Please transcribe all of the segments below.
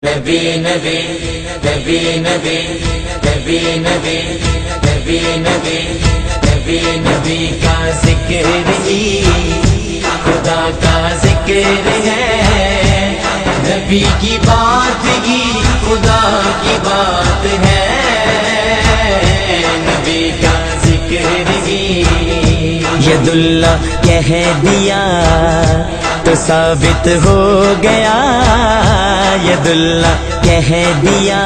نبی نبی نبی نبی نبی نبی نبی نبی نبی نبی کا ذکر ہی خدا کا ذکر ہے، نبی کی بات ہی خدا کی بات ہے، نبی کا ذکر ہی ید اللہ کہہ دیا تو ثابت ہو گیا، ید اللہ کہہ دیا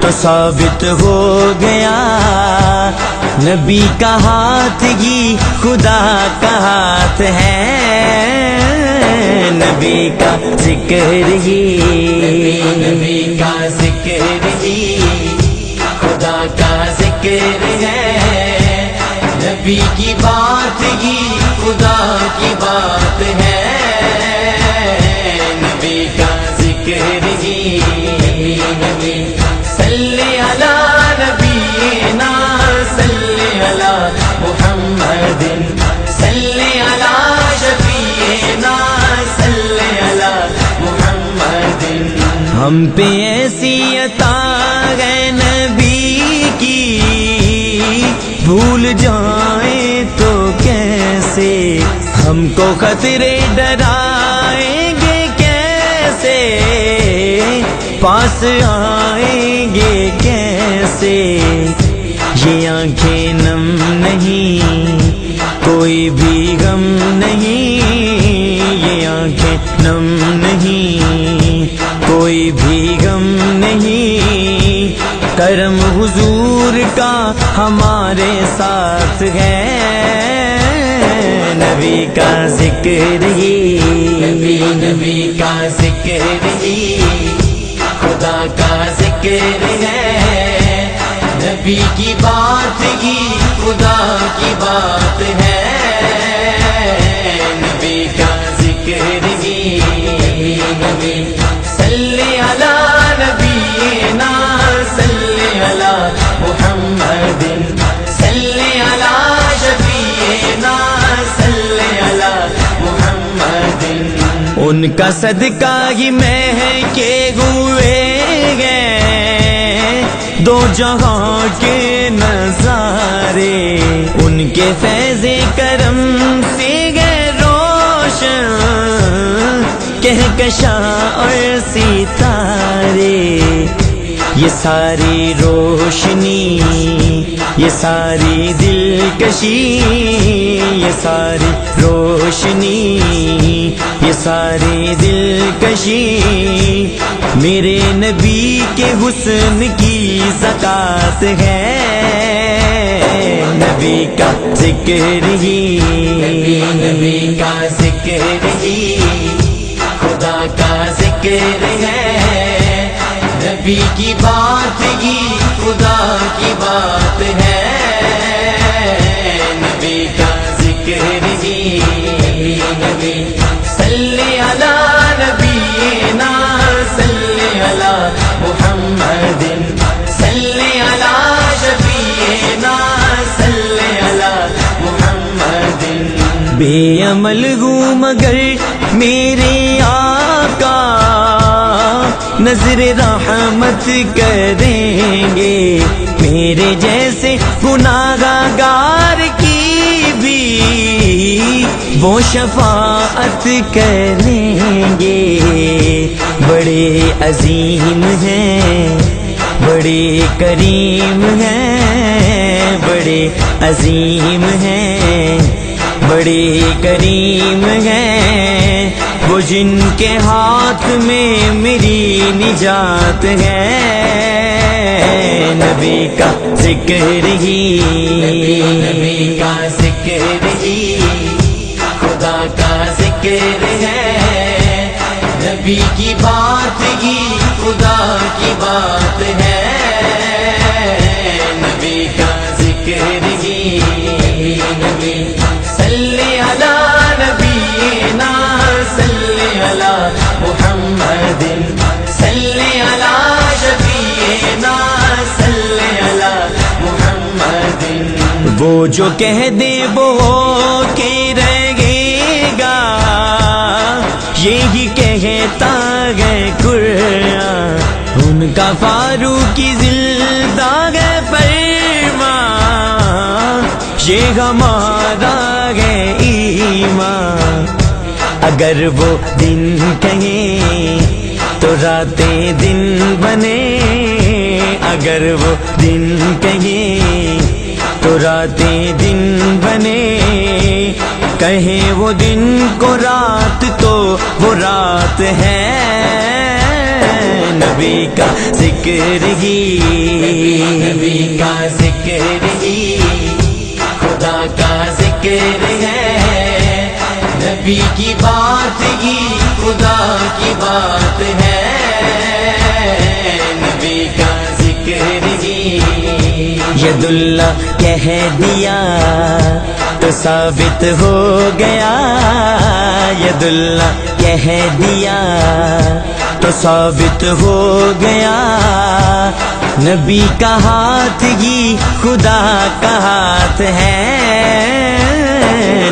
تو ثابت ہو گیا، نبی کا ہاتھ ہی خدا کا ہاتھ ہے، نبی کا ذکر ہی نبی کا ذکر ہی خدا کا ذکر ہے، نبی کی بات ہی خدا کی بات ہے، نبی کا ذکر ہی نبی صلی علی نبینا صلی علی محمد صلی علی شفیعنا صلی علی محمد، ہم پہ ایسی عطا ہے نبی کی، بھول جائیں تو کیسے، ہم کو خطرے ڈرائیں گے کیسے، پاس آئیں گے کیسے، یہ آنکھیں نم نہیں کوئی بھی غم نہیں، یہ آنکھیں نم نہیں کوئی بھی غم نہیں، کرم حضور کا ہمارے ساتھ ہے، نبی کا ذکر ہی نبی کا ذکر ہی خدا کا ذکر ہے، نبی کی بات ہی خدا کی بات ہے، نبی کا ذکر ہی نبی صلی علی نبینا صلی علی محمد صلی علی شفیعنا صلی علی محمد، ان کا صدقہ ہی مہکے ہوئے گئے دو جہاں کے نظارے، ان کے فیض کرم سے گئے روشن کہکشاں اور ستارے، یہ ساری روشنی یہ ساری دلکشی، یہ ساری روشنی یہ ساری دلکشی، میرے نبی کے حسن کی زکات ہے، نبی کا ذکر ہی نبی کا ذکر ہی خدا کا ذکر ہے، نبی کی بات ہی خدا کی بات ہے، نبی کا ذکر ہی نبی صلی علی نبینا صلی علی محمد صلی علی شفیعنا صلی علی محمد، بے عمل ہوں مگر میرے آقا نظر رحمت کریں گے، میرے جیسے گناہگار کی بھی وہ شفاعت کریں گے، بڑے عظیم ہیں بڑے کریم ہیں، بڑے عظیم ہیں بڑے کریم ہیں، وہ جن کے ہاتھ میں میری نجات ہے، نبی کا ذکر ہی نبی کا ذکر ہی خدا کا ذکر ہے، نبی کی بات ہی خدا کی بات ہے، نبی کا ذکر ہی نبی صلی علی نبینا صلی علی محمد صلی علی شفیعنا صلی علی محمد، وہ جو کہہ دے وہ کے رہے گا، یہی کہتا ہے قرآن، کا فاروقی زنداں ہے فرمان، یہ ہمارا ہے ایمان۔ اگر وہ دن کہیں تو راتیں دن بنے، اگر وہ دن کہیں تو راتیں دن بنے، کہیں وہ دن کو رات تو وہ رات ہے۔ نبی کا ذکر ہی، نبی کا ذکر ہی خدا کا ذکر ہے، نبی کی بات ہی خدا کی بات ہے، نبی کا ذکر ہی۔ ید اللہ کہہ دیا تو ثابت ہو گیا، ید اللہ کہہ دیا تو ثابت ہو گیا، نبی کا ہاتھ ہی خدا کا ہاتھ ہے،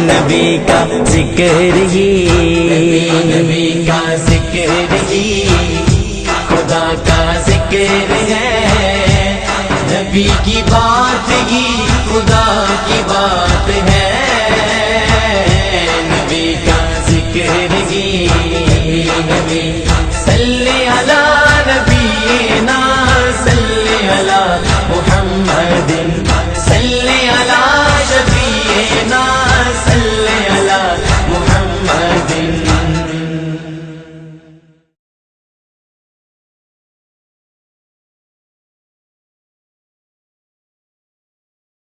نبی کا ذکر ہی، نبی کا ذکر ہی خدا کا ذکر ہے، نبی کی بات ہی